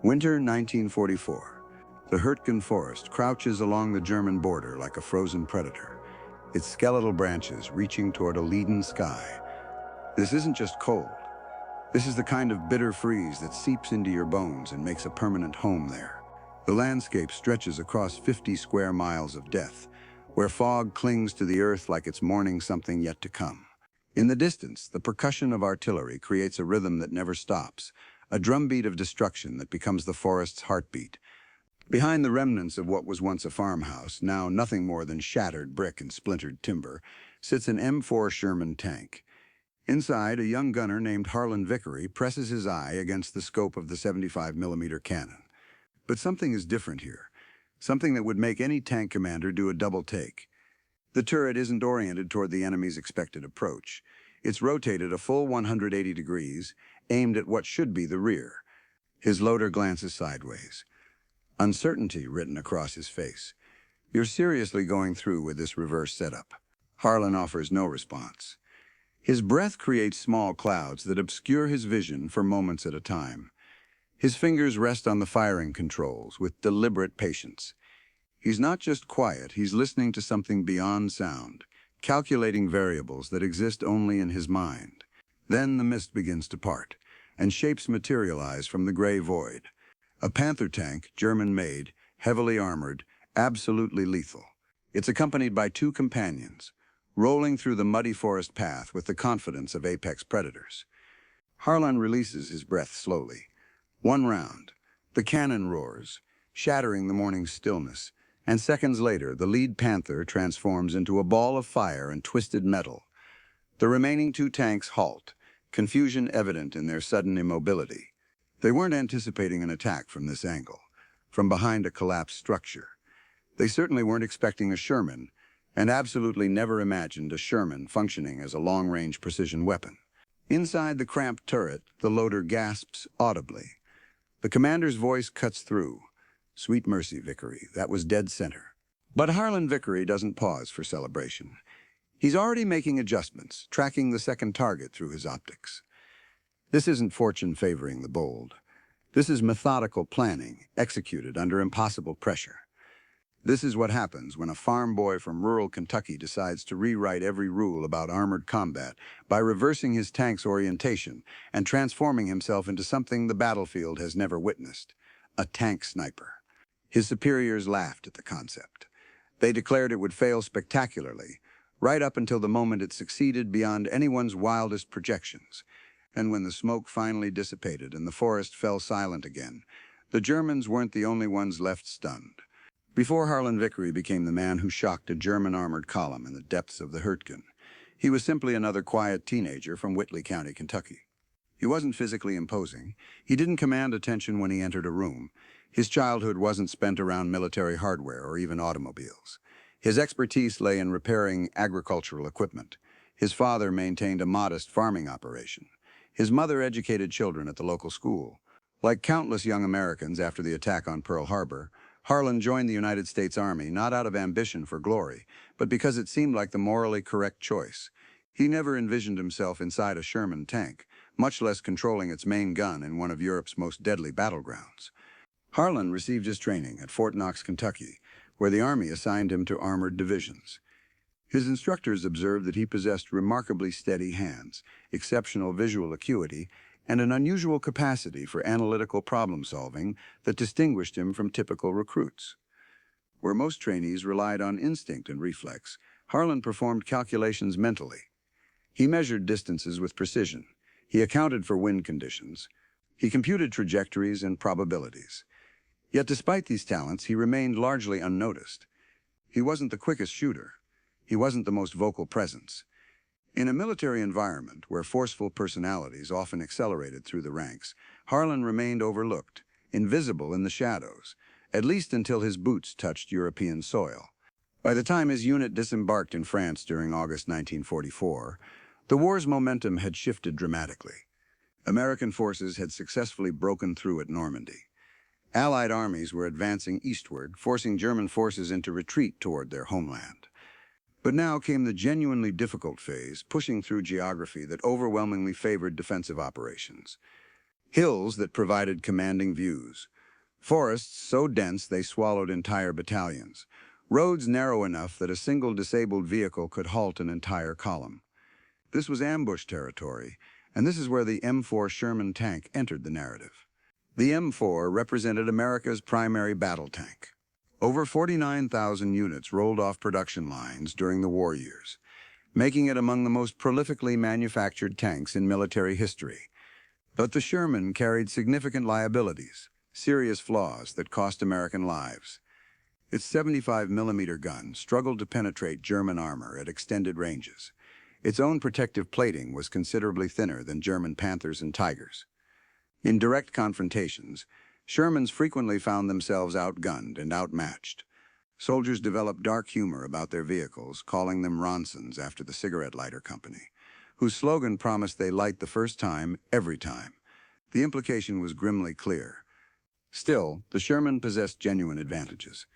Winter 1944. The Hürtgen Forest crouches along the German border like a frozen predator, its skeletal branches reaching toward a leaden sky. This isn't just cold. This is the kind of bitter freeze that seeps into your bones and makes a permanent home there. The landscape stretches across 50 square miles of death, where fog clings to the earth like it's mourning something yet to come. In the distance, the percussion of artillery creates a rhythm that never stops, a drumbeat of destruction that becomes the forest's heartbeat. Behind the remnants of what was once a farmhouse, now nothing more than shattered brick and splintered timber, sits an M4 Sherman tank. Inside, a young gunner named Harlan Vickery presses his eye against the scope of the 75mm cannon. But something is different here, something that would make any tank commander do a double take. The turret isn't oriented toward the enemy's expected approach. It's rotated a full 180 degrees, aimed at what should be the rear. His loader glances sideways, uncertainty written across his face. "You're seriously going through with this reverse setup?" Harlan offers no response. His breath creates small clouds that obscure his vision for moments at a time. His fingers rest on the firing controls with deliberate patience. He's not just quiet, he's listening to something beyond sound, calculating variables that exist only in his mind. Then the mist begins to part, and shapes materialize from the gray void. A Panther tank, German-made, heavily armored, absolutely lethal. It's accompanied by two companions, rolling through the muddy forest path with the confidence of apex predators. Harlan releases his breath slowly. One round. The cannon roars, shattering the morning's stillness, and seconds later, the lead Panther transforms into a ball of fire and twisted metal. The remaining two tanks halt, confusion evident in their sudden immobility. They weren't anticipating an attack from this angle, from behind a collapsed structure. They certainly weren't expecting a Sherman, and absolutely never imagined a Sherman functioning as a long-range precision weapon. Inside the cramped turret, the loader gasps audibly. The commander's voice cuts through. "Sweet mercy, Vickery, that was dead center." But Harlan Vickery doesn't pause for celebration. He's already making adjustments, tracking the second target through his optics. This isn't fortune favoring the bold. This is methodical planning, executed under impossible pressure. This is what happens when a farm boy from rural Kentucky decides to rewrite every rule about armored combat by reversing his tank's orientation and transforming himself into something the battlefield has never witnessed: a tank sniper. His superiors laughed at the concept. They declared it would fail spectacularly, right up until the moment it succeeded beyond anyone's wildest projections. And when the smoke finally dissipated and the forest fell silent again, the Germans weren't the only ones left stunned. Before Harlan Vickery became the man who shocked a German armored column in the depths of the Hürtgen, he was simply another quiet teenager from Whitley County, Kentucky. He wasn't physically imposing. He didn't command attention when he entered a room. His childhood wasn't spent around military hardware or even automobiles. His expertise lay in repairing agricultural equipment. His father maintained a modest farming operation. His mother educated children at the local school. Like countless young Americans after the attack on Pearl Harbor, Harlan joined the United States Army not out of ambition for glory, but because it seemed like the morally correct choice. He never envisioned himself inside a Sherman tank, much less controlling its main gun in one of Europe's most deadly battlegrounds. Harlan received his training at Fort Knox, Kentucky, where the Army assigned him to armored divisions. His instructors observed that he possessed remarkably steady hands, exceptional visual acuity, and an unusual capacity for analytical problem-solving that distinguished him from typical recruits. Where most trainees relied on instinct and reflex, Harlan performed calculations mentally. He measured distances with precision. He accounted for wind conditions. He computed trajectories and probabilities. Yet despite these talents, he remained largely unnoticed. He wasn't the quickest shooter. He wasn't the most vocal presence. In a military environment where forceful personalities often accelerated through the ranks, Harlan remained overlooked, invisible in the shadows, at least until his boots touched European soil. By the time his unit disembarked in France during August 1944, the war's momentum had shifted dramatically. American forces had successfully broken through at Normandy. Allied armies were advancing eastward, forcing German forces into retreat toward their homeland. But now came the genuinely difficult phase, pushing through geography that overwhelmingly favored defensive operations. Hills that provided commanding views, Forests so dense they swallowed entire battalions. Roads narrow enough that a single disabled vehicle could halt an entire column. This was ambush territory, and this is where the M4 Sherman tank entered the narrative. The M4 represented America's primary battle tank. Over 49,000 units rolled off production lines during the war years, making it among the most prolifically manufactured tanks in military history. But the Sherman carried significant liabilities, serious flaws that cost American lives. Its 75mm gun struggled to penetrate German armor at extended ranges. Its own protective plating was considerably thinner than German Panthers and Tigers. In direct confrontations, Shermans frequently found themselves outgunned and outmatched. Soldiers developed dark humor about their vehicles, calling them Ronsons after the cigarette lighter company, whose slogan promised they light the first time, every time. The implication was grimly clear. Still, the Sherman possessed genuine advantages.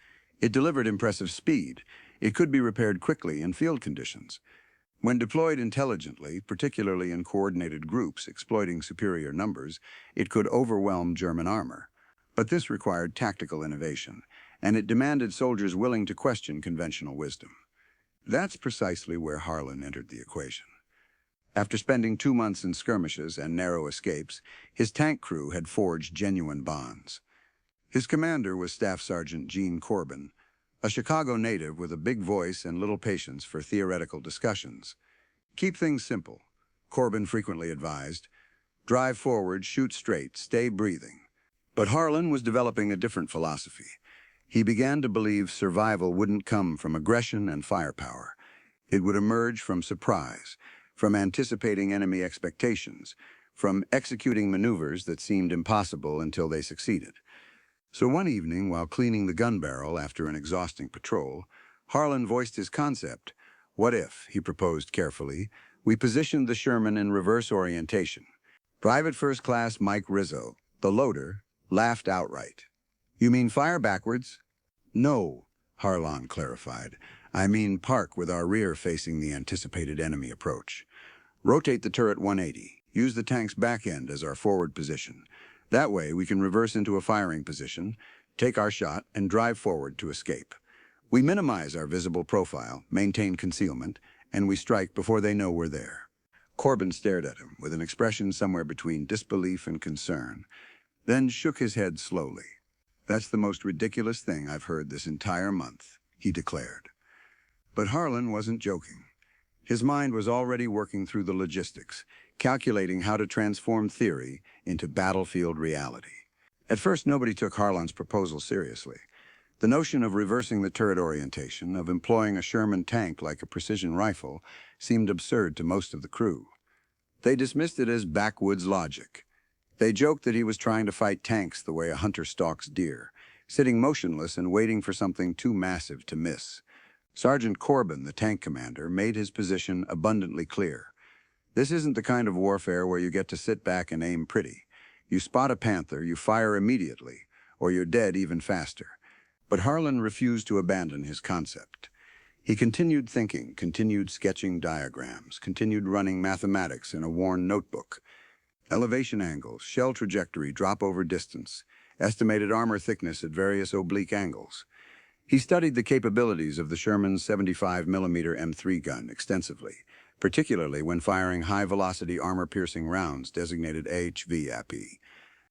It delivered impressive speed. It could be repaired quickly in field conditions. When deployed intelligently, particularly in coordinated groups exploiting superior numbers, it could overwhelm German armor. But this required tactical innovation, and it demanded soldiers willing to question conventional wisdom. That's precisely where Harlan entered the equation. After spending 2 months in skirmishes and narrow escapes, his tank crew had forged genuine bonds. His commander was Staff Sergeant Gene Corbin, a Chicago native with a big voice and little patience for theoretical discussions. Keep things simple, Corbin frequently advised. Drive forward, shoot straight, stay breathing. But Harlan was developing a different philosophy. He began to believe survival wouldn't come from aggression and firepower. It would emerge from surprise, from anticipating enemy expectations, from executing maneuvers that seemed impossible until they succeeded. So one evening, while cleaning the gun barrel after an exhausting patrol, Harlan voiced his concept. What if, he proposed carefully, we positioned the Sherman in reverse orientation? Private First Class Mike Rizzo, the loader, laughed outright. You mean fire backwards? No, Harlan clarified. I mean park with our rear facing the anticipated enemy approach. Rotate the turret 180. Use the tank's back end as our forward position. That way, we can reverse into a firing position, take our shot, and drive forward to escape. We minimize our visible profile, maintain concealment, and we strike before they know we're there. Corbin stared at him with an expression somewhere between disbelief and concern, then shook his head slowly. That's the most ridiculous thing I've heard this entire month, he declared. But Harlan wasn't joking. His mind was already working through the logistics, calculating how to transform theory into battlefield reality. At first, nobody took Harlan's proposal seriously. The notion of reversing the turret orientation, of employing a Sherman tank like a precision rifle, seemed absurd to most of the crew. They dismissed it as backwoods logic. They joked that he was trying to fight tanks the way a hunter stalks deer, sitting motionless and waiting for something too massive to miss. Sergeant Corbin, the tank commander, made his position abundantly clear. This isn't the kind of warfare where you get to sit back and aim pretty. You spot a panther, you fire immediately, or you're dead even faster. But Harlan refused to abandon his concept. He continued thinking, continued sketching diagrams, continued running mathematics in a worn notebook. Elevation angles, shell trajectory, drop over distance, estimated armor thickness at various oblique angles. He studied the capabilities of the Sherman's 75mm M3 gun extensively, particularly when firing high-velocity armor-piercing rounds designated HVAP.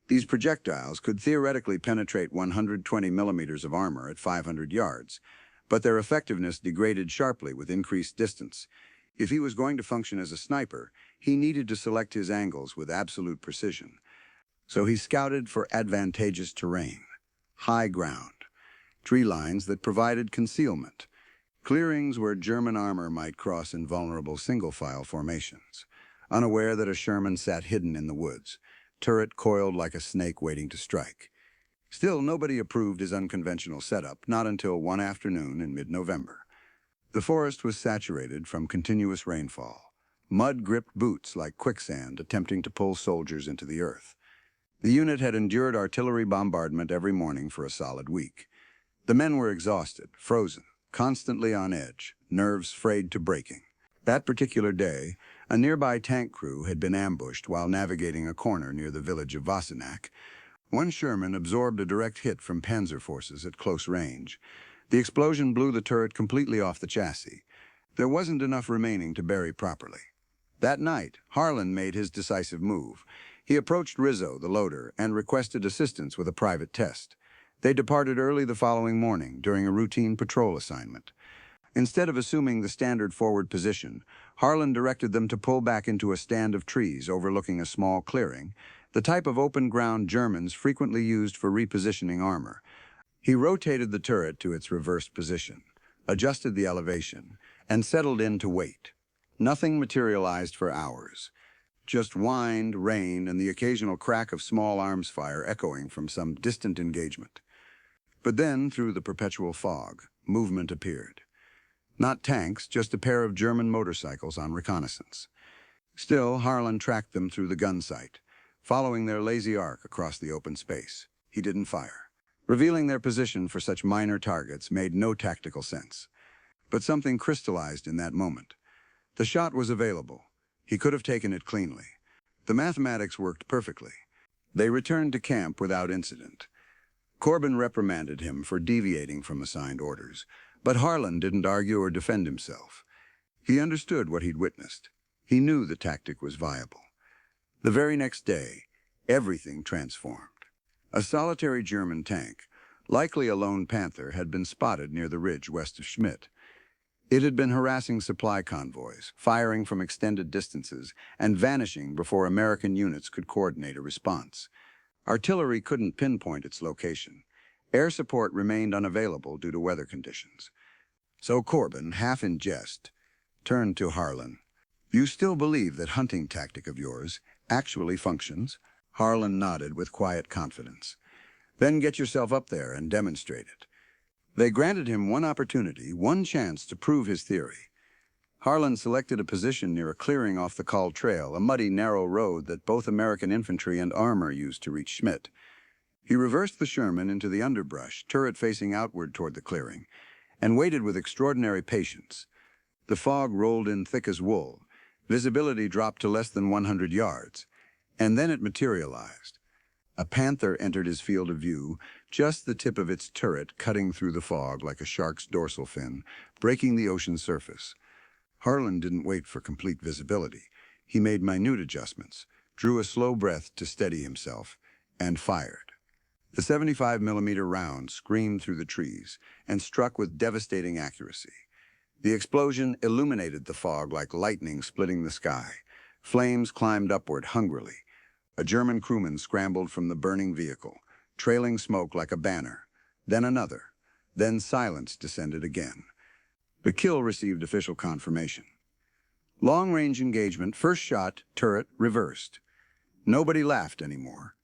These projectiles could theoretically penetrate 120 millimeters of armor at 500 yards, but their effectiveness degraded sharply with increased distance. If he was going to function as a sniper, he needed to select his angles with absolute precision. So he scouted for advantageous terrain, high ground, tree lines that provided concealment, clearings where German armor might cross in vulnerable single-file formations, unaware that a Sherman sat hidden in the woods, turret coiled like a snake waiting to strike. Still, nobody approved his unconventional setup, not until one afternoon in mid-November. The forest was saturated from continuous rainfall. Mud gripped boots like quicksand, attempting to pull soldiers into the earth. The unit had endured artillery bombardment every morning for a solid week. The men were exhausted, frozen, constantly on edge, nerves frayed to breaking. That particular day, a nearby tank crew had been ambushed while navigating a corner near the village of Wassenack. One Sherman absorbed a direct hit from Panzer forces at close range. The explosion blew the turret completely off the chassis. There wasn't enough remaining to bury properly. That night, Harlan made his decisive move. He approached Rizzo, the loader, and requested assistance with a private test. They departed early the following morning during a routine patrol assignment. Instead of assuming the standard forward position, Harlan directed them to pull back into a stand of trees overlooking a small clearing, the type of open ground Germans frequently used for repositioning armor. He rotated the turret to its reversed position, adjusted the elevation, and settled in to wait. Nothing materialized for hours. Just wind, rain, and the occasional crack of small arms fire echoing from some distant engagement. But then, through the perpetual fog, movement appeared. Not tanks, just a pair of German motorcycles on reconnaissance. Still, Harlan tracked them through the gun sight, following their lazy arc across the open space. He didn't fire. Revealing their position for such minor targets made no tactical sense. But something crystallized in that moment. The shot was available. He could have taken it cleanly. The mathematics worked perfectly. They returned to camp without incident. Corbin reprimanded him for deviating from assigned orders, but Harlan didn't argue or defend himself. He understood what he'd witnessed. He knew the tactic was viable. The very next day, everything transformed. A solitary German tank, likely a lone Panther, had been spotted near the ridge west of Schmidt. It had been harassing supply convoys, firing from extended distances, and vanishing before American units could coordinate a response. Artillery couldn't pinpoint its location. Air support remained unavailable due to weather conditions. So Corbin, half in jest, turned to Harlan. "You still believe that hunting tactic of yours actually functions?" Harlan nodded with quiet confidence. "Then get yourself up there and demonstrate it." They granted him one opportunity, one chance to prove his theory. Harlan selected a position near a clearing off the Call Trail, a muddy, narrow road that both American infantry and armor used to reach Schmidt. He reversed the Sherman into the underbrush, turret facing outward toward the clearing, and waited with extraordinary patience. The fog rolled in thick as wool. Visibility dropped to less than 100 yards. And then it materialized. A Panther entered his field of view, just the tip of its turret cutting through the fog like a shark's dorsal fin, breaking the ocean's surface. Harlan didn't wait for complete visibility. He made minute adjustments, drew a slow breath to steady himself, and fired. The 75mm round screamed through the trees and struck with devastating accuracy. The explosion illuminated the fog like lightning splitting the sky. Flames climbed upward hungrily. A German crewman scrambled from the burning vehicle, trailing smoke like a banner. Then another. Then silence descended again. The kill received official confirmation. Long-range engagement, first shot, turret, reversed. Nobody laughed anymore.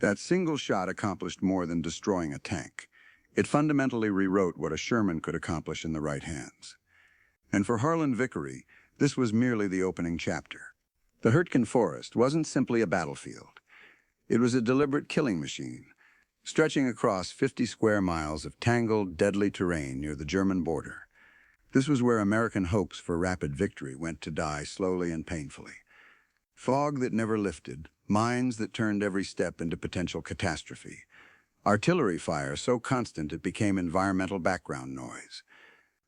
That single shot accomplished more than destroying a tank. It fundamentally rewrote what a Sherman could accomplish in the right hands. And for Harlan Vickery, this was merely the opening chapter. The Hürtgen Forest wasn't simply a battlefield. It was a deliberate killing machine, stretching across 50 square miles of tangled, deadly terrain near the German border. This was where American hopes for rapid victory went to die slowly and painfully. Fog that never lifted, mines that turned every step into potential catastrophe. Artillery fire so constant it became environmental background noise.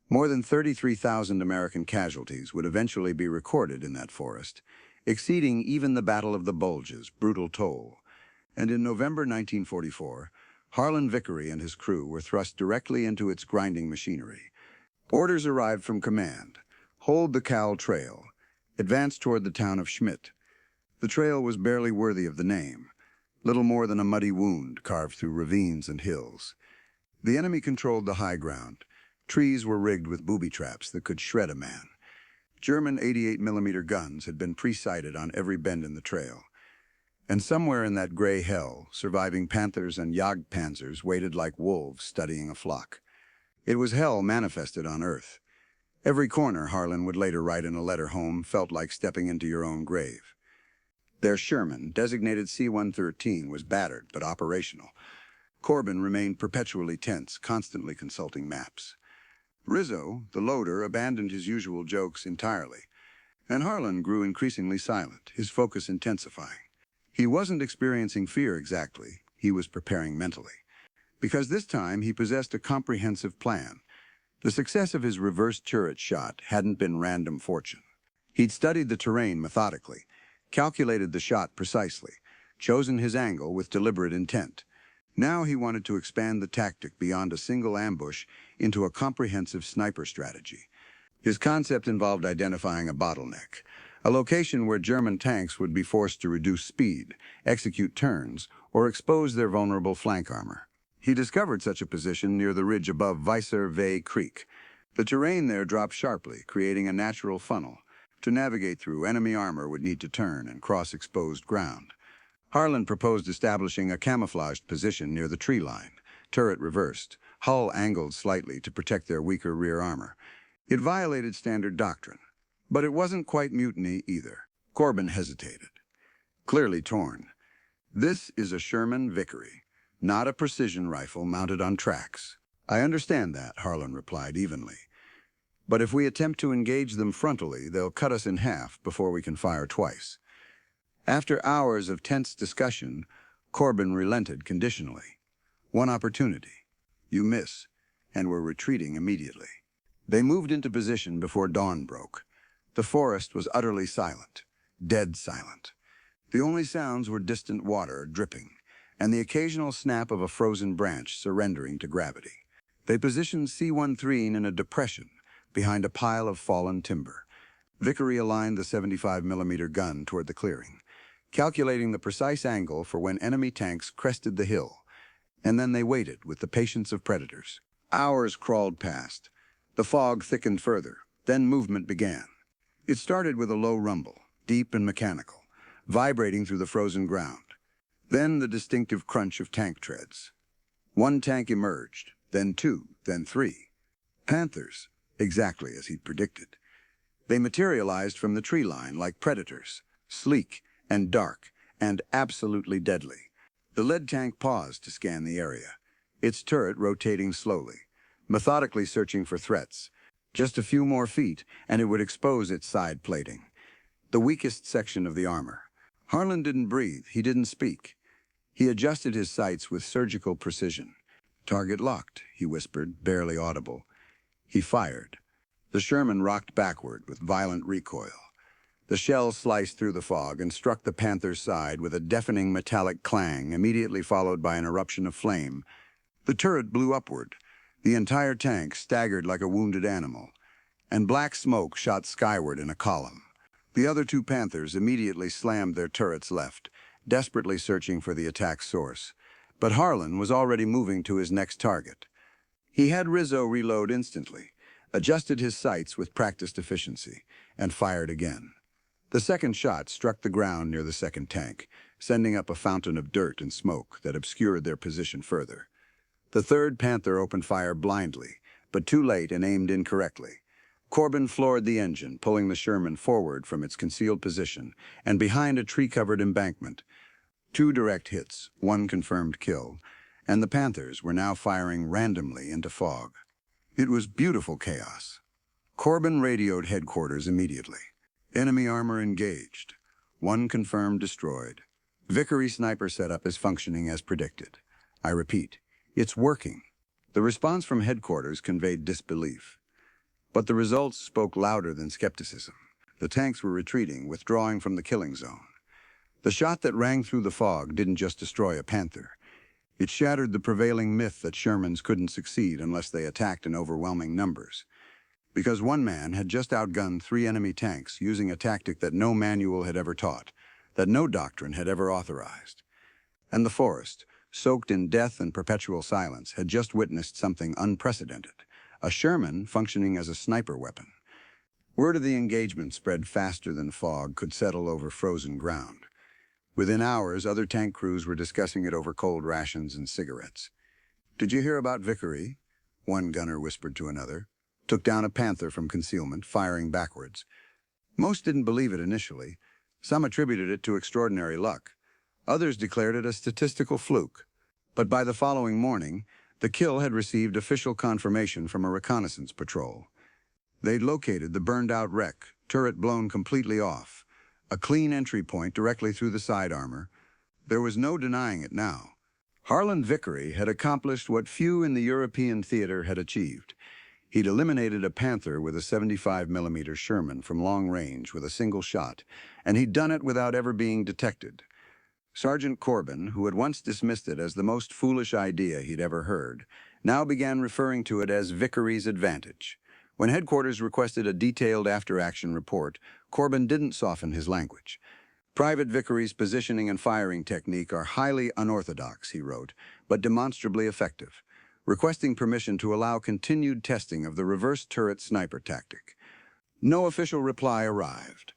More than 33,000 American casualties would eventually be recorded in that forest, exceeding even the Battle of the Bulge's brutal toll. And in November 1944, Harlan Vickery and his crew were thrust directly into its grinding machinery. Orders arrived from command: hold the Call Trail, advance toward the town of Schmidt. The trail was barely worthy of the name, little more than a muddy wound carved through ravines and hills. The enemy controlled the high ground. Trees were rigged with booby traps that could shred a man. German 88mm guns had been pre-sighted on every bend in the trail. And somewhere in that gray hell, surviving Panthers and Jagdpanzers waited like wolves studying a flock. It was hell manifested on Earth. Every corner, Harlan would later write in a letter home, felt like stepping into your own grave. Their Sherman, designated C-113, was battered but operational. Corbin remained perpetually tense, constantly consulting maps. Rizzo, the loader, abandoned his usual jokes entirely, and Harlan grew increasingly silent, his focus intensifying. He wasn't experiencing fear exactly, he was preparing mentally. Because this time he possessed a comprehensive plan. The success of his reverse turret shot hadn't been random fortune. He'd studied the terrain methodically, calculated the shot precisely, chosen his angle with deliberate intent. Now he wanted to expand the tactic beyond a single ambush into a comprehensive sniper strategy. His concept involved identifying a bottleneck, a location where German tanks would be forced to reduce speed, execute turns, or expose their vulnerable flank armor. He discovered such a position near the ridge above Weißer Creek. The terrain there dropped sharply, creating a natural funnel. To navigate through, enemy armor would need to turn and cross exposed ground. Harlan proposed establishing a camouflaged position near the tree line, turret reversed, hull angled slightly to protect their weaker rear armor. It violated standard doctrine, but it wasn't quite mutiny either. Corbin hesitated, clearly torn. This is a Sherman Vickery, not a precision rifle mounted on tracks. I understand that, Harlan replied evenly. But if we attempt to engage them frontally, they'll cut us in half before we can fire twice. After hours of tense discussion, Corbin relented conditionally. One opportunity. You miss, and we're retreating immediately. They moved into position before dawn broke. The forest was utterly silent, dead silent. The only sounds were distant water dripping, and the occasional snap of a frozen branch surrendering to gravity. They positioned C-13 in a depression behind a pile of fallen timber. Vickery aligned the 75mm gun toward the clearing, calculating the precise angle for when enemy tanks crested the hill, and then they waited with the patience of predators. Hours crawled past. The fog thickened further, then movement began. It started with a low rumble, deep and mechanical, vibrating through the frozen ground. Then the distinctive crunch of tank treads. One tank emerged, then two, then three. Panthers, exactly as he'd predicted. They materialized from the tree line like predators, sleek and dark and absolutely deadly. The lead tank paused to scan the area, its turret rotating slowly, methodically searching for threats. Just a few more feet, and it would expose its side plating, the weakest section of the armor. Harlan didn't breathe, he didn't speak. He adjusted his sights with surgical precision. Target locked, he whispered, barely audible. He fired. The Sherman rocked backward with violent recoil. The shell sliced through the fog and struck the Panther's side with a deafening metallic clang, immediately followed by an eruption of flame. The turret blew upward. The entire tank staggered like a wounded animal, and black smoke shot skyward in a column. The other two Panthers immediately slammed their turrets left, desperately searching for the attack's source. But Harlan was already moving to his next target. He had Rizzo reload instantly, adjusted his sights with practiced efficiency, and fired again. The second shot struck the ground near the second tank, sending up a fountain of dirt and smoke that obscured their position further. The third Panther opened fire blindly, but too late and aimed incorrectly. Corbin floored the engine, pulling the Sherman forward from its concealed position and behind a tree-covered embankment. 2 direct hits, 1 confirmed kill, and the Panthers were now firing randomly into fog. It was beautiful chaos. Corbin radioed headquarters immediately. Enemy armor engaged. 1 confirmed destroyed. Vickery sniper setup is functioning as predicted. I repeat, it's working. The response from headquarters conveyed disbelief. But the results spoke louder than skepticism. The tanks were retreating, withdrawing from the killing zone. The shot that rang through the fog didn't just destroy a Panther. It shattered the prevailing myth that Shermans couldn't succeed unless they attacked in overwhelming numbers. Because one man had just outgunned 3 enemy tanks using a tactic that no manual had ever taught, that no doctrine had ever authorized. And the forest, soaked in death and perpetual silence, had just witnessed something unprecedented, a Sherman functioning as a sniper weapon. Word of the engagement spread faster than fog could settle over frozen ground. Within hours, other tank crews were discussing it over cold rations and cigarettes. "Did you hear about Vickery?" one gunner whispered to another. "Took down a Panther from concealment, firing backwards." Most didn't believe it initially. Some attributed it to extraordinary luck. Others declared it a statistical fluke. But by the following morning, the kill had received official confirmation from a reconnaissance patrol. They'd located the burned-out wreck, turret blown completely off, a clean entry point directly through the side armor. There was no denying it now. Harlan Vickery had accomplished what few in the European theater had achieved. He'd eliminated a Panther with a 75mm Sherman from long range with a single shot, and he'd done it without ever being detected. Sergeant Corbin, who had once dismissed it as the most foolish idea he'd ever heard, now began referring to it as Vickery's advantage. When headquarters requested a detailed after-action report, Corbin didn't soften his language. Private Vickery's positioning and firing technique are highly unorthodox, he wrote, but demonstrably effective, requesting permission to allow continued testing of the reverse turret sniper tactic. No official reply arrived.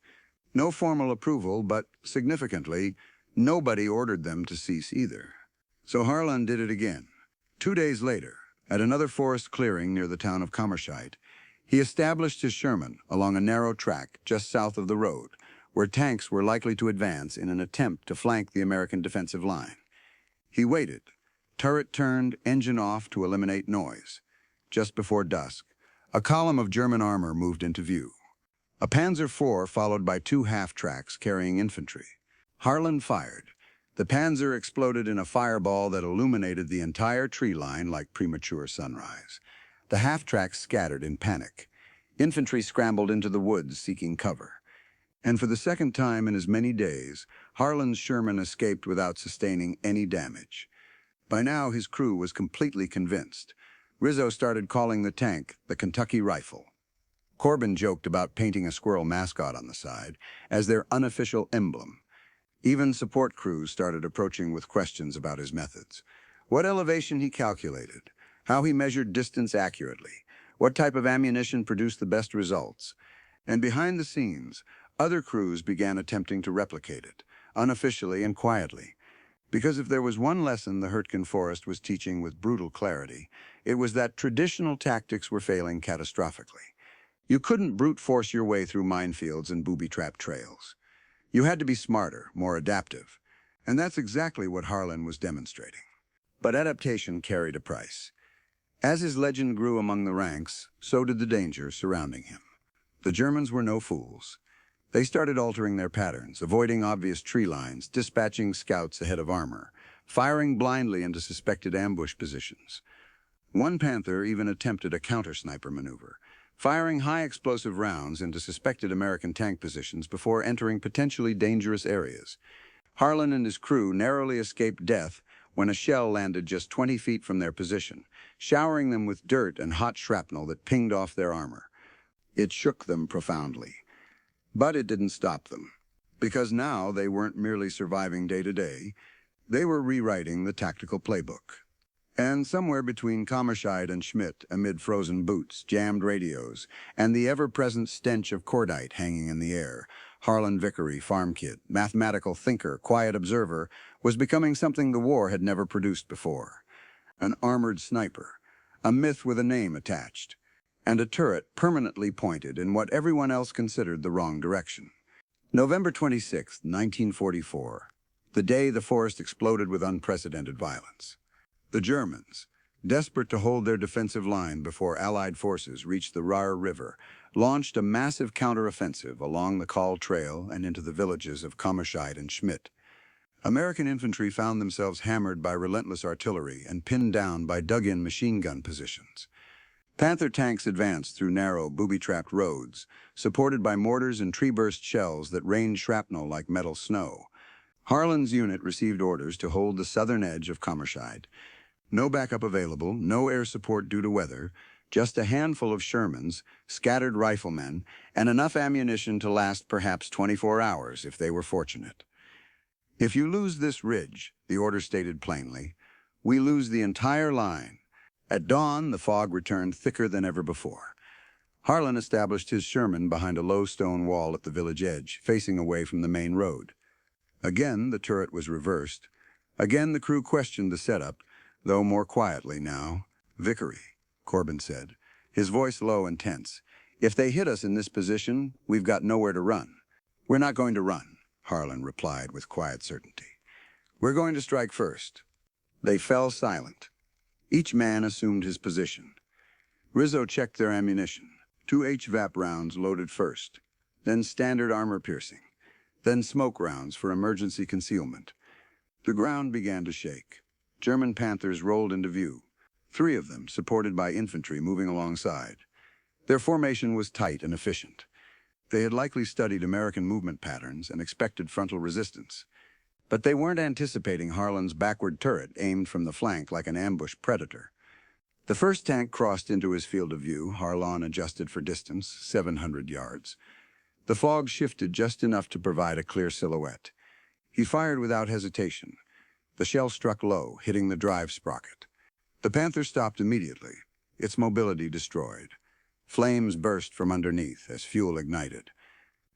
No formal approval, but, significantly, nobody ordered them to cease either. So Harlan did it again. 2 days later, at another forest clearing near the town of Kammerscheid, he established his Sherman along a narrow track just south of the road, where tanks were likely to advance in an attempt to flank the American defensive line. He waited, turret turned, engine off to eliminate noise. Just before dusk, a column of German armor moved into view. A Panzer IV followed by 2 half-tracks carrying infantry. Harlan fired. The Panzer exploded in a fireball that illuminated the entire tree line like premature sunrise. The half-tracks scattered in panic. Infantry scrambled into the woods seeking cover. And for the second time in as many days, Harlan's Sherman escaped without sustaining any damage. By now, his crew was completely convinced. Rizzo started calling the tank the Kentucky Rifle. Corbin joked about painting a squirrel mascot on the side as their unofficial emblem. Even support crews started approaching with questions about his methods. What elevation he calculated, how he measured distance accurately, what type of ammunition produced the best results. And behind the scenes, other crews began attempting to replicate it, unofficially and quietly. Because if there was one lesson the Hürtgen Forest was teaching with brutal clarity, it was that traditional tactics were failing catastrophically. You couldn't brute force your way through minefields and booby-trapped trails. You had to be smarter, more adaptive. And that's exactly what Harlan was demonstrating. But adaptation carried a price. As his legend grew among the ranks, so did the danger surrounding him. The Germans were no fools. They started altering their patterns, avoiding obvious tree lines, dispatching scouts ahead of armor, firing blindly into suspected ambush positions. One Panther even attempted a counter-sniper maneuver, firing high-explosive rounds into suspected American tank positions before entering potentially dangerous areas. Harlan and his crew narrowly escaped death when a shell landed just 20 feet from their position, showering them with dirt and hot shrapnel that pinged off their armor. It shook them profoundly. But it didn't stop them, because now they weren't merely surviving day to day, they were rewriting the tactical playbook. And somewhere between Kammerscheid and Schmidt, amid frozen boots, jammed radios, and the ever-present stench of cordite hanging in the air, Harlan Vickery, farm kid, mathematical thinker, quiet observer, was becoming something the war had never produced before. An armored sniper, a myth with a name attached, and a turret permanently pointed in what everyone else considered the wrong direction. November 26, 1944, the day the forest exploded with unprecedented violence. The Germans, desperate to hold their defensive line before Allied forces reached the Ruhr River, launched a massive counteroffensive along the Kahl Trail and into the villages of Kammerscheid and Schmidt. American infantry found themselves hammered by relentless artillery and pinned down by dug-in machine gun positions. Panther tanks advanced through narrow, booby-trapped roads, supported by mortars and tree-burst shells that rained shrapnel like metal snow. Harlan's unit received orders to hold the southern edge of Kammerscheid. No backup available, no air support due to weather, just a handful of Shermans, scattered riflemen, and enough ammunition to last perhaps 24 hours if they were fortunate. If you lose this ridge, the order stated plainly, we lose the entire line. At dawn, the fog returned thicker than ever before. Harlan established his Sherman behind a low stone wall at the village edge, facing away from the main road. Again, the turret was reversed. Again, the crew questioned the setup, though more quietly now. "Vickery," Corbin said, his voice low and tense. "If they hit us in this position, we've got nowhere to run." "We're not going to run," Harlan replied with quiet certainty. "We're going to strike first." They fell silent. Each man assumed his position. Rizzo checked their ammunition. 2 HVAP rounds loaded first, then standard armor-piercing, then smoke rounds for emergency concealment. The ground began to shake. German Panthers rolled into view, 3 of them supported by infantry moving alongside. Their formation was tight and efficient. They had likely studied American movement patterns and expected frontal resistance. But they weren't anticipating Harlan's backward turret aimed from the flank like an ambush predator. The first tank crossed into his field of view. Harlan adjusted for distance, 700 yards. The fog shifted just enough to provide a clear silhouette. He fired without hesitation. The shell struck low, hitting the drive sprocket. The Panther stopped immediately, its mobility destroyed. Flames burst from underneath as fuel ignited.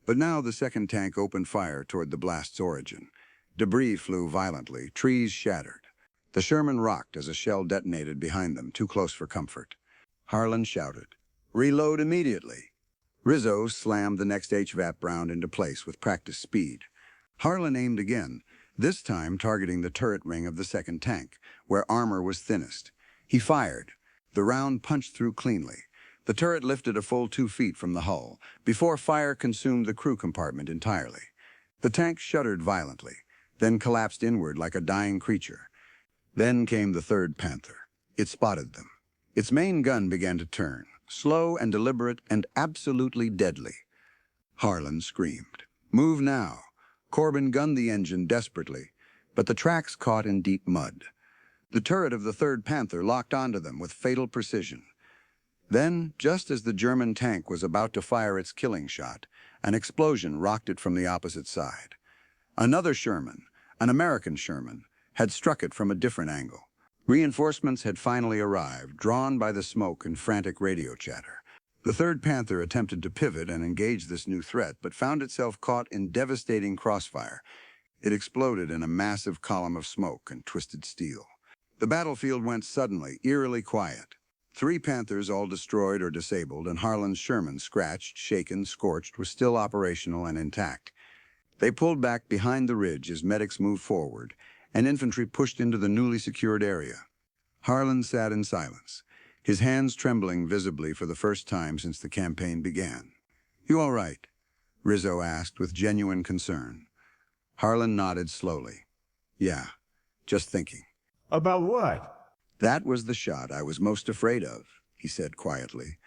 But now the second tank opened fire toward the blast's origin. Debris flew violently, trees shattered. The Sherman rocked as a shell detonated behind them, too close for comfort. Harlan shouted, "Reload immediately!" Rizzo slammed the next HVAP round into place with practiced speed. Harlan aimed again, this time targeting the turret ring of the second tank, where armor was thinnest. He fired. The round punched through cleanly. The turret lifted a full 2 feet from the hull, before fire consumed the crew compartment entirely. The tank shuddered violently, then collapsed inward like a dying creature. Then came the third Panther. It spotted them. Its main gun began to turn, slow and deliberate and absolutely deadly. Harlan screamed, "Move now!" Corbin gunned the engine desperately, but the tracks caught in deep mud. The turret of the third Panther locked onto them with fatal precision. Then, just as the German tank was about to fire its killing shot, an explosion rocked it from the opposite side. Another Sherman, an American Sherman, had struck it from a different angle. Reinforcements had finally arrived, drawn by the smoke and frantic radio chatter. The third Panther attempted to pivot and engage this new threat, but found itself caught in devastating crossfire. It exploded in a massive column of smoke and twisted steel. The battlefield went suddenly, eerily quiet. 3 Panthers all destroyed or disabled, and Harlan's Sherman, scratched, shaken, scorched, was still operational and intact. They pulled back behind the ridge as medics moved forward, and infantry pushed into the newly secured area. Harlan sat in silence, his hands trembling visibly for the first time since the campaign began. "You all right?" Rizzo asked with genuine concern. Harlan nodded slowly. "Yeah, just thinking." About what? "That was the shot I was most afraid of," he said quietly.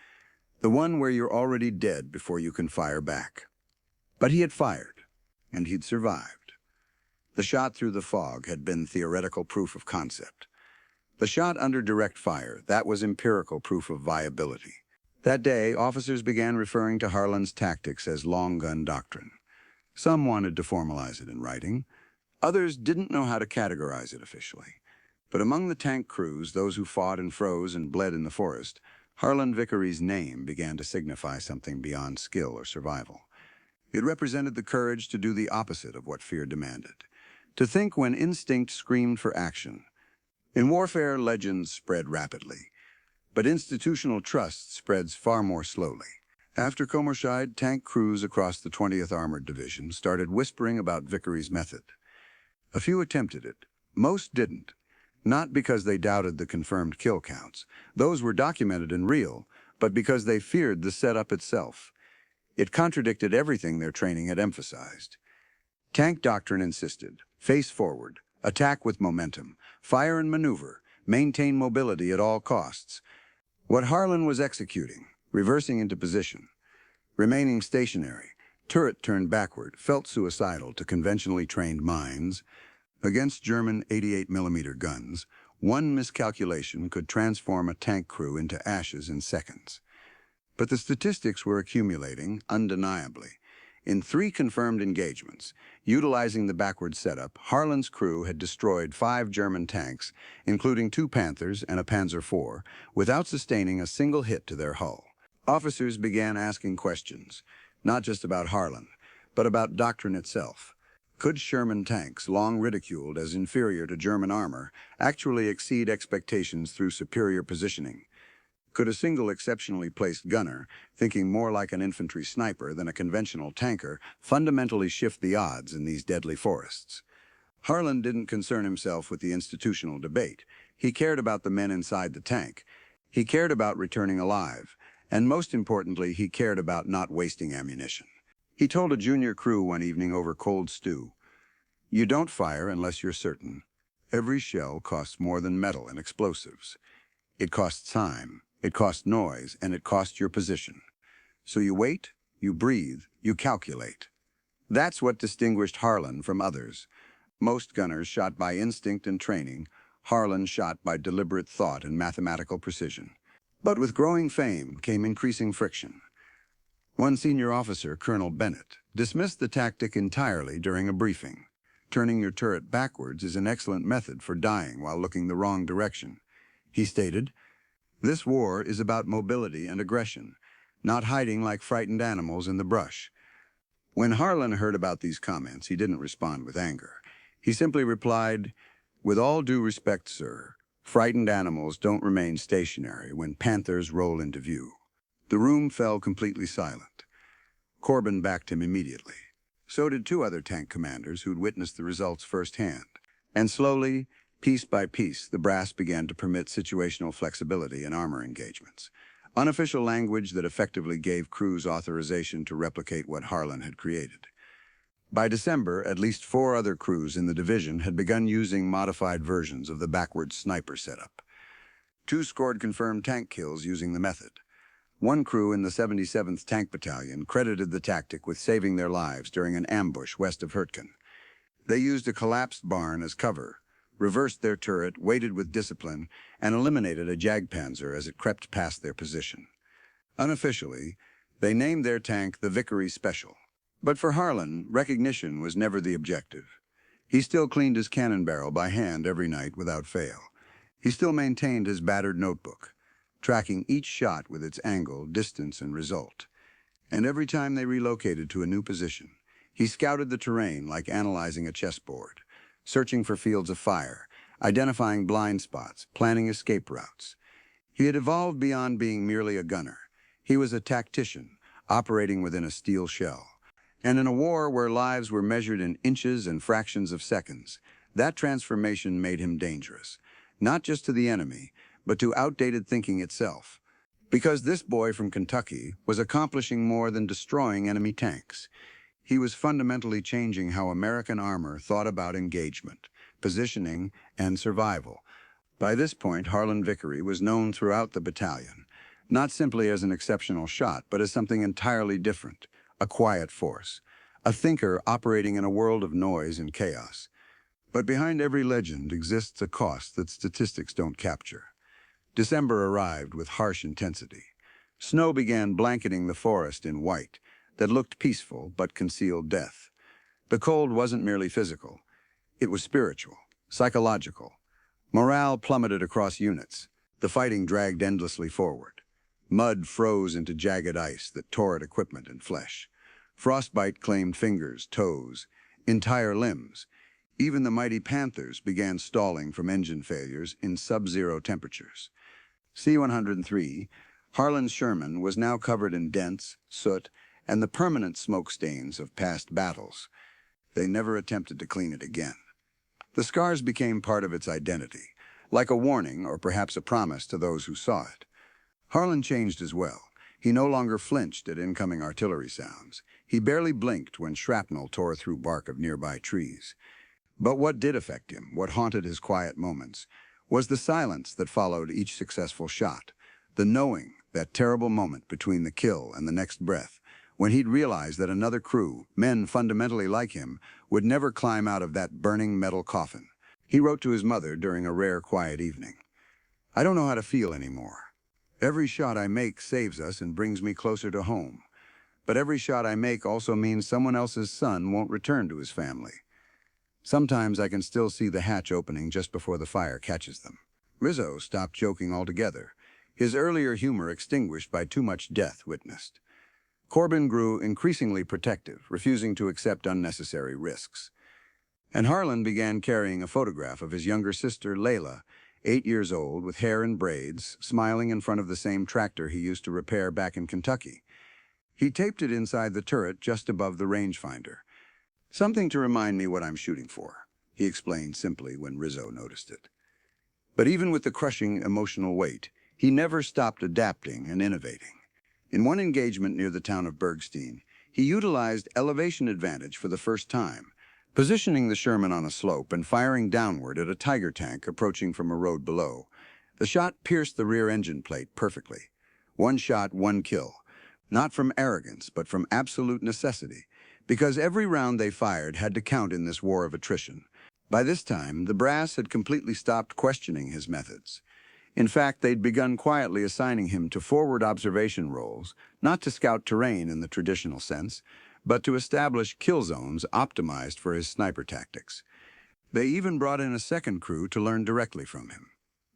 "The one where you're already dead before you can fire back." But he had fired, and he'd survived. The shot through the fog had been theoretical proof of concept. The shot under direct fire, that was empirical proof of viability. That day, officers began referring to Harlan's tactics as long gun doctrine. Some wanted to formalize it in writing. Others didn't know how to categorize it officially. But among the tank crews, those who fought and froze and bled in the forest, Harlan Vickery's name began to signify something beyond skill or survival. It represented the courage to do the opposite of what fear demanded, to think when instinct screamed for action. In warfare, legends spread rapidly, but institutional trust spreads far more slowly. After Comerscheid, tank crews across the 20th Armored Division started whispering about Vickery's method. A few attempted it. Most didn't. Not because they doubted the confirmed kill counts. Those were documented and real, but because they feared the setup itself. It contradicted everything their training had emphasized. Tank doctrine insisted, face forward, attack with momentum, fire and maneuver, maintain mobility at all costs. What Harlan was executing, reversing into position, remaining stationary, turret turned backward, felt suicidal to conventionally trained minds. Against German 88mm guns, one miscalculation could transform a tank crew into ashes in seconds. But the statistics were accumulating, undeniably. In 3 confirmed engagements, utilizing the backward setup, Harlan's crew had destroyed 5 German tanks, including 2 Panthers and a Panzer IV, without sustaining a single hit to their hull. Officers began asking questions, not just about Harlan, but about doctrine itself. Could Sherman tanks, long ridiculed as inferior to German armor, actually exceed expectations through superior positioning? Could a single exceptionally placed gunner, thinking more like an infantry sniper than a conventional tanker, fundamentally shift the odds in these deadly forests? Harlan didn't concern himself with the institutional debate. He cared about the men inside the tank. He cared about returning alive. And most importantly, he cared about not wasting ammunition. He told a junior crew one evening over cold stew, "You don't fire unless you're certain." Every shell costs more than metal and explosives. It costs time, it costs noise, and it costs your position. So you wait, you breathe, you calculate. That's what distinguished Harlan from others. Most gunners shot by instinct and training, Harlan shot by deliberate thought and mathematical precision. But with growing fame came increasing friction. One senior officer, Colonel Bennett, dismissed the tactic entirely during a briefing. Turning your turret backwards is an excellent method for dying while looking the wrong direction. He stated, "This war is about mobility and aggression, not hiding like frightened animals in the brush." When Harlan heard about these comments, he didn't respond with anger. He simply replied, "With all due respect, sir, frightened animals don't remain stationary when panthers roll into view." The room fell completely silent. Corbin backed him immediately. So did two other tank commanders who'd witnessed the results firsthand. And slowly, piece by piece, the brass began to permit situational flexibility in armor engagements. Unofficial language that effectively gave crews authorization to replicate what Harlan had created. By December, at least 4 other crews in the division had begun using modified versions of the backwards sniper setup. 2 scored confirmed tank kills using the method. One crew in the 77th Tank Battalion credited the tactic with saving their lives during an ambush west of Hürtgen. They used a collapsed barn as cover, reversed their turret, waited with discipline, and eliminated a Jagdpanzer as it crept past their position. Unofficially, they named their tank the Vickery Special. But for Harlan, recognition was never the objective. He still cleaned his cannon barrel by hand every night without fail. He still maintained his battered notebook, tracking each shot with its angle, distance, and result. And every time they relocated to a new position, he scouted the terrain like analyzing a chessboard, searching for fields of fire, identifying blind spots, planning escape routes. He had evolved beyond being merely a gunner. He was a tactician, operating within a steel shell. And in a war where lives were measured in inches and fractions of seconds, that transformation made him dangerous, not just to the enemy, but to outdated thinking itself. Because this boy from Kentucky was accomplishing more than destroying enemy tanks. He was fundamentally changing how American armor thought about engagement, positioning, and survival. By this point, Harlan Vickery was known throughout the battalion, not simply as an exceptional shot, but as something entirely different, a quiet force, a thinker operating in a world of noise and chaos. But behind every legend exists a cost that statistics don't capture. December arrived with harsh intensity. Snow began blanketing the forest in white that looked peaceful but concealed death. The cold wasn't merely physical. It was spiritual, psychological. Morale plummeted across units. The fighting dragged endlessly forward. Mud froze into jagged ice that tore at equipment and flesh. Frostbite claimed fingers, toes, entire limbs. Even the mighty Panthers began stalling from engine failures in sub-zero temperatures. C-103, Harlan's Sherman, was now covered in dents, soot, and the permanent smoke stains of past battles. They never attempted to clean it again. The scars became part of its identity, like a warning or perhaps a promise to those who saw it. Harlan changed as well. He no longer flinched at incoming artillery sounds. He barely blinked when shrapnel tore through bark of nearby trees. But what did affect him, what haunted his quiet moments, was the silence that followed each successful shot, the knowing, that terrible moment between the kill and the next breath, when he'd realized that another crew, men fundamentally like him, would never climb out of that burning metal coffin. He wrote to his mother during a rare quiet evening, "I don't know how to feel anymore. Every shot I make saves us and brings me closer to home. But every shot I make also means someone else's son won't return to his family. Sometimes I can still see the hatch opening just before the fire catches them." Rizzo stopped joking altogether, his earlier humor extinguished by too much death witnessed. Corbin grew increasingly protective, refusing to accept unnecessary risks. And Harlan began carrying a photograph of his younger sister, Layla, 8 years old, with hair in braids, smiling in front of the same tractor he used to repair back in Kentucky. He taped it inside the turret just above the rangefinder. "Something to remind me what I'm shooting for," he explained simply when Rizzo noticed it. But even with the crushing emotional weight, he never stopped adapting and innovating. In one engagement near the town of Bergstein, he utilized elevation advantage for the first time, Positioning the Sherman on a slope and firing downward at a Tiger tank approaching from a road below, the shot pierced the rear engine plate perfectly. One shot, one kill. Not from arrogance, but from absolute necessity, because every round they fired had to count in this war of attrition. By this time, the brass had completely stopped questioning his methods. In fact, they'd begun quietly assigning him to forward observation roles, not to scout terrain in the traditional sense, but to establish kill zones optimized for his sniper tactics. They even brought in a second crew to learn directly from him.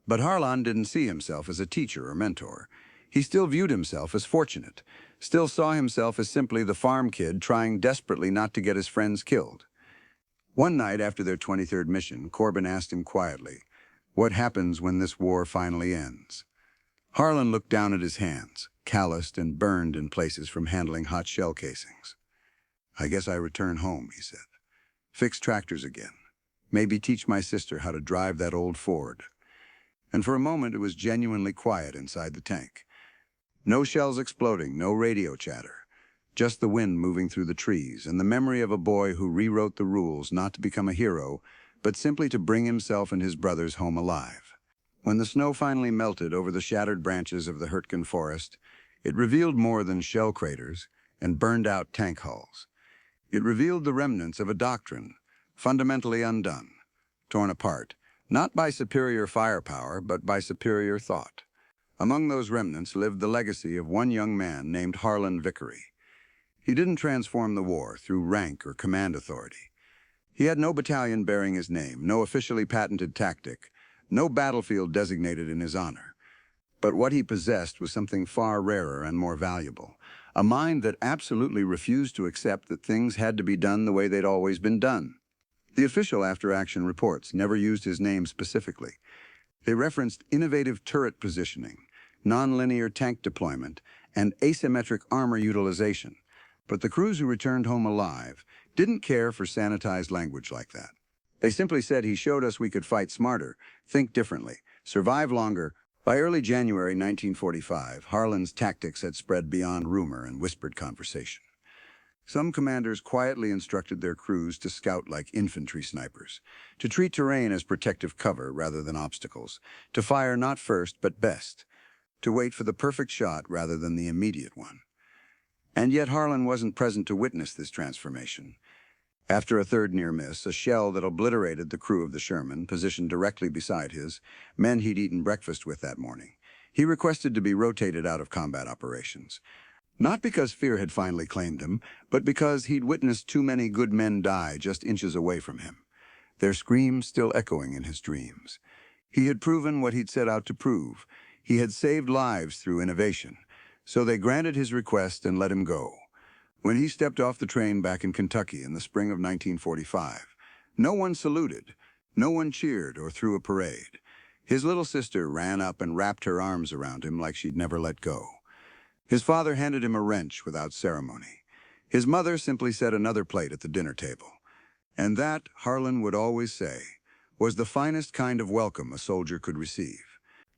But Harlan didn't see himself as a teacher or mentor. He still viewed himself as fortunate, still saw himself as simply the farm kid trying desperately not to get his friends killed. One night after their 23rd mission, Corbin asked him quietly, "What happens when this war finally ends?" Harlan looked down at his hands, calloused and burned in places from handling hot shell casings. "I guess I return home," he said. "Fix tractors again. Maybe teach my sister how to drive that old Ford." And for a moment it was genuinely quiet inside the tank. No shells exploding, no radio chatter. Just the wind moving through the trees and the memory of a boy who rewrote the rules not to become a hero, but simply to bring himself and his brothers home alive. When the snow finally melted over the shattered branches of the Hürtgen Forest, it revealed more than shell craters and burned-out tank hulls. It revealed the remnants of a doctrine, fundamentally undone, torn apart, not by superior firepower, but by superior thought. Among those remnants lived the legacy of one young man named Harlan Vickery. He didn't transform the war through rank or command authority. He had no battalion bearing his name, no officially patented tactic, no battlefield designated in his honor. But what he possessed was something far rarer and more valuable, a mind that absolutely refused to accept that things had to be done the way they'd always been done. The official after-action reports never used his name specifically. They referenced innovative turret positioning, nonlinear tank deployment, and asymmetric armor utilization. But the crews who returned home alive didn't care for sanitized language like that. They simply said he showed us we could fight smarter, think differently, survive longer. By early January 1945, Harlan's tactics had spread beyond rumor and whispered conversation. Some commanders quietly instructed their crews to scout like infantry snipers, to treat terrain as protective cover rather than obstacles, to fire not first but best, to wait for the perfect shot rather than the immediate one. And yet Harlan wasn't present to witness this transformation. After a third near miss, a shell that obliterated the crew of the Sherman, positioned directly beside his, men he'd eaten breakfast with that morning, he requested to be rotated out of combat operations. Not because fear had finally claimed him, but because he'd witnessed too many good men die just inches away from him, their screams still echoing in his dreams. He had proven what he'd set out to prove. He had saved lives through innovation. So they granted his request and let him go. When he stepped off the train back in Kentucky in the spring of 1945, no one saluted, no one cheered or threw a parade. His little sister ran up and wrapped her arms around him like she'd never let go. His father handed him a wrench without ceremony. His mother simply set another plate at the dinner table. And that, Harlan would always say, was the finest kind of welcome a soldier could receive.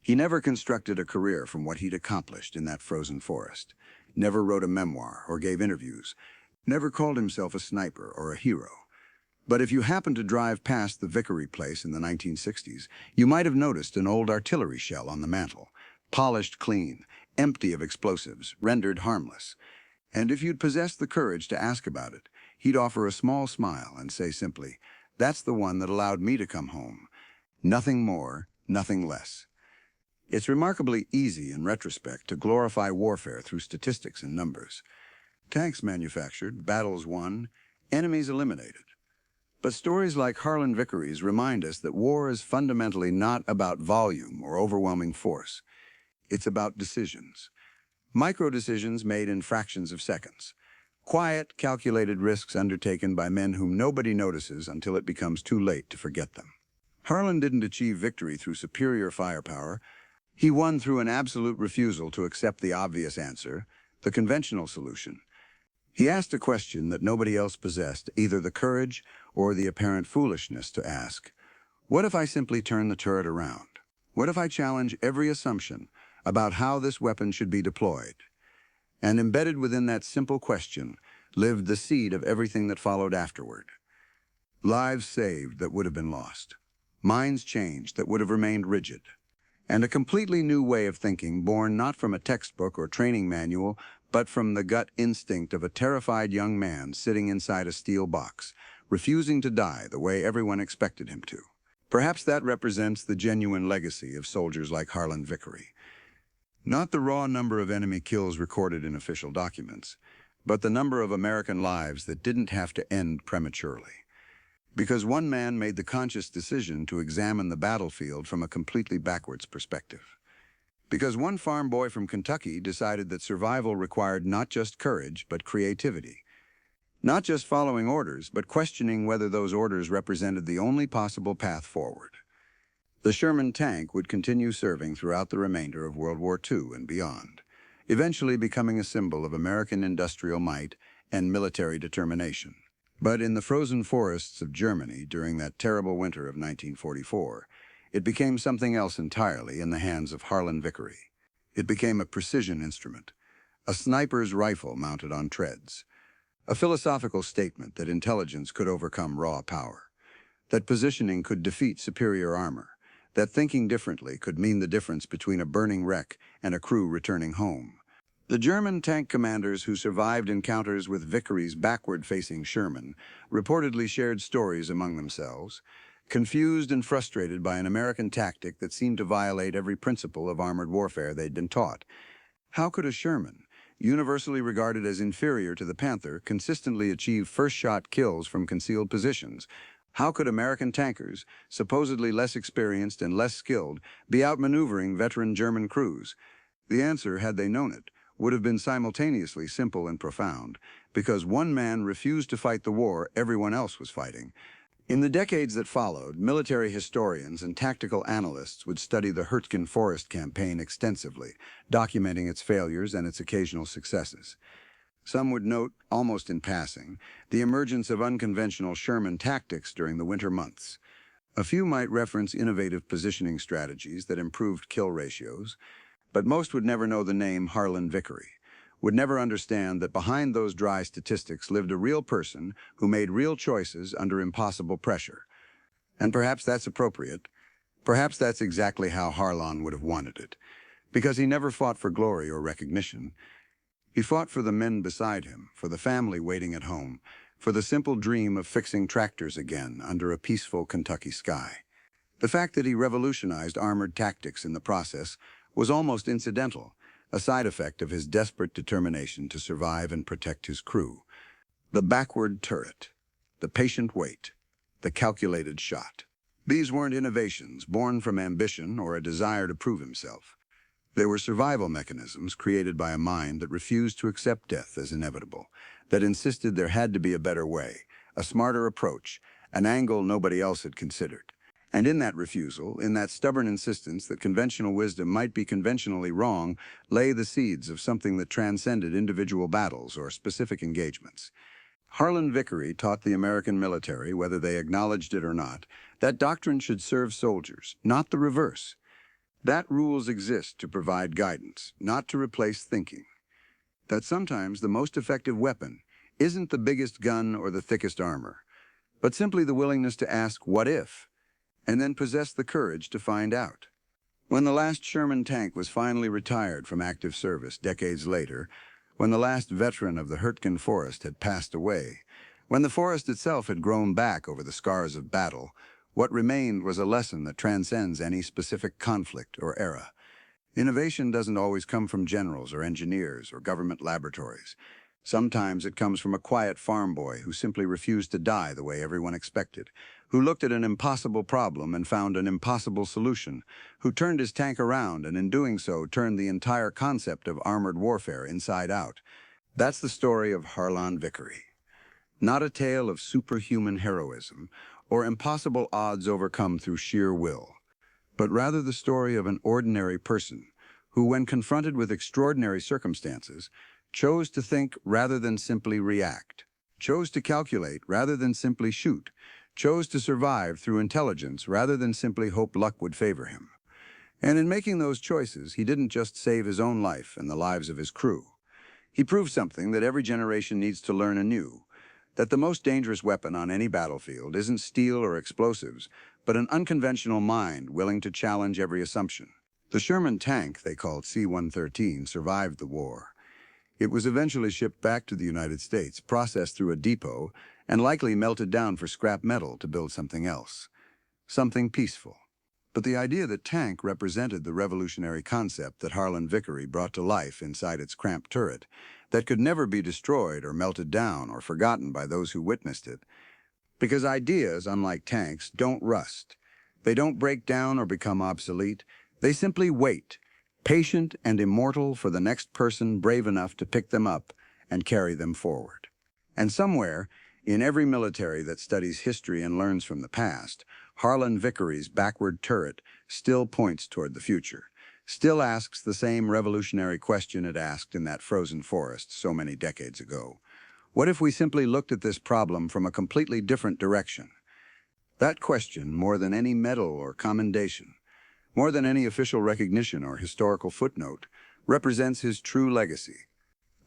He never constructed a career from what he'd accomplished in that frozen forest, never wrote a memoir or gave interviews, never called himself a sniper or a hero. But if you happened to drive past the Vickery place in the 1960s, you might have noticed an old artillery shell on the mantel, polished clean, empty of explosives, rendered harmless. And if you'd possessed the courage to ask about it, he'd offer a small smile and say simply, "That's the one that allowed me to come home. Nothing more, nothing less." It's remarkably easy in retrospect to glorify warfare through statistics and numbers. Tanks manufactured, battles won, enemies eliminated. But stories like Harlan Vickery's remind us that war is fundamentally not about volume or overwhelming force. It's about decisions. Micro-decisions made in fractions of seconds. Quiet, calculated risks undertaken by men whom nobody notices until it becomes too late to forget them. Harlan didn't achieve victory through superior firepower. He won through an absolute refusal to accept the obvious answer, the conventional solution. He asked a question that nobody else possessed, either the courage or the apparent foolishness to ask. What if I simply turn the turret around? What if I challenge every assumption about how this weapon should be deployed? And embedded within that simple question lived the seed of everything that followed afterward. Lives saved that would have been lost. Minds changed that would have remained rigid. And a completely new way of thinking born not from a textbook or training manual, but from the gut instinct of a terrified young man sitting inside a steel box, refusing to die the way everyone expected him to. Perhaps that represents the genuine legacy of soldiers like Harlan Vickery. Not the raw number of enemy kills recorded in official documents, but the number of American lives that didn't have to end prematurely. Because one man made the conscious decision to examine the battlefield from a completely backwards perspective. Because one farm boy from Kentucky decided that survival required not just courage, but creativity. Not just following orders, but questioning whether those orders represented the only possible path forward. The Sherman tank would continue serving throughout the remainder of World War II and beyond, eventually becoming a symbol of American industrial might and military determination. But in the frozen forests of Germany during that terrible winter of 1944, it became something else entirely in the hands of Harlan Vickery. It became a precision instrument, a sniper's rifle mounted on treads, a philosophical statement that intelligence could overcome raw power, that positioning could defeat superior armor, that thinking differently could mean the difference between a burning wreck and a crew returning home. The German tank commanders who survived encounters with Vickery's backward-facing Sherman reportedly shared stories among themselves, confused and frustrated by an American tactic that seemed to violate every principle of armored warfare they'd been taught. How could a Sherman, universally regarded as inferior to the Panther, consistently achieve first-shot kills from concealed positions? How could American tankers, supposedly less experienced and less skilled, be outmaneuvering veteran German crews? The answer, had they known it, would have been simultaneously simple and profound, because one man refused to fight the war everyone else was fighting. In the decades that followed, military historians and tactical analysts would study the Hürtgen Forest campaign extensively, documenting its failures and its occasional successes. Some would note, almost in passing, the emergence of unconventional Sherman tactics during the winter months. A few might reference innovative positioning strategies that improved kill ratios, but most would never know the name Harlan Vickery, would never understand that behind those dry statistics lived a real person who made real choices under impossible pressure. And perhaps that's appropriate. Perhaps that's exactly how Harlan would have wanted it, because he never fought for glory or recognition. He fought for the men beside him, for the family waiting at home, for the simple dream of fixing tractors again under a peaceful Kentucky sky. The fact that he revolutionized armored tactics in the process was almost incidental, a side effect of his desperate determination to survive and protect his crew. The backward turret, the patient wait, the calculated shot. These weren't innovations born from ambition or a desire to prove himself. They were survival mechanisms created by a mind that refused to accept death as inevitable, that insisted there had to be a better way, a smarter approach, an angle nobody else had considered. And in that refusal, in that stubborn insistence that conventional wisdom might be conventionally wrong, lay the seeds of something that transcended individual battles or specific engagements. Harlan Vickery taught the American military, whether they acknowledged it or not, that doctrine should serve soldiers, not the reverse. That rules exist to provide guidance, not to replace thinking. That sometimes the most effective weapon isn't the biggest gun or the thickest armor, but simply the willingness to ask, what if? And then possess the courage to find out. When the last Sherman tank was finally retired from active service decades later, when the last veteran of the Hürtgen Forest had passed away, when the forest itself had grown back over the scars of battle, what remained was a lesson that transcends any specific conflict or era. Innovation doesn't always come from generals or engineers or government laboratories. Sometimes it comes from a quiet farm boy who simply refused to die the way everyone expected, who looked at an impossible problem and found an impossible solution, who turned his tank around and in doing so turned the entire concept of armored warfare inside out. That's the story of Harlan Vickery. Not a tale of superhuman heroism or impossible odds overcome through sheer will, but rather the story of an ordinary person who, when confronted with extraordinary circumstances, chose to think rather than simply react, chose to calculate rather than simply shoot, chose to survive through intelligence rather than simply hope luck would favor him. And in making those choices, he didn't just save his own life and the lives of his crew. He proved something that every generation needs to learn anew. that the most dangerous weapon on any battlefield isn't steel or explosives, but an unconventional mind willing to challenge every assumption. The Sherman tank, they called C-113, survived the war. It was eventually shipped back to the United States, processed through a depot, and likely melted down for scrap metal to build something else. Something peaceful. But the idea that tank represented the revolutionary concept that Harlan Vickery brought to life inside its cramped turret, that could never be destroyed or melted down or forgotten by those who witnessed it. Because ideas, unlike tanks, don't rust. They don't break down or become obsolete. They simply wait, patient and immortal for the next person brave enough to pick them up and carry them forward. And somewhere, in every military that studies history and learns from the past, Harlan Vickery's backward turret still points toward the future, still asks the same revolutionary question it asked in that frozen forest so many decades ago. What if we simply looked at this problem from a completely different direction? That question, more than any medal or commendation, more than any official recognition or historical footnote, represents his true legacy.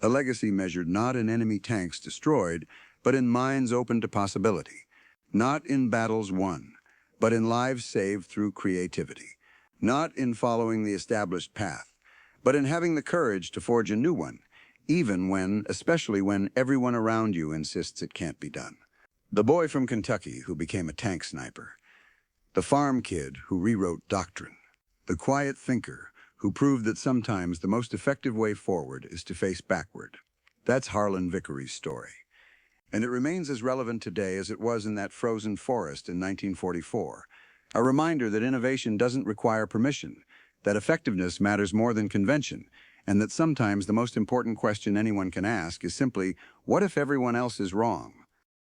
A legacy measured not in enemy tanks destroyed, but in minds open to possibility. Not in battles won, but in lives saved through creativity. Not in following the established path, but in having the courage to forge a new one, even when, especially when everyone around you insists it can't be done. The boy from Kentucky who became a tank sniper. The farm kid who rewrote doctrine. The quiet thinker who proved that sometimes the most effective way forward is to face backward. That's Harlan Vickery's story. And it remains as relevant today as it was in that frozen forest in 1944. A reminder that innovation doesn't require permission, that effectiveness matters more than convention, and that sometimes the most important question anyone can ask is simply, what if everyone else is wrong?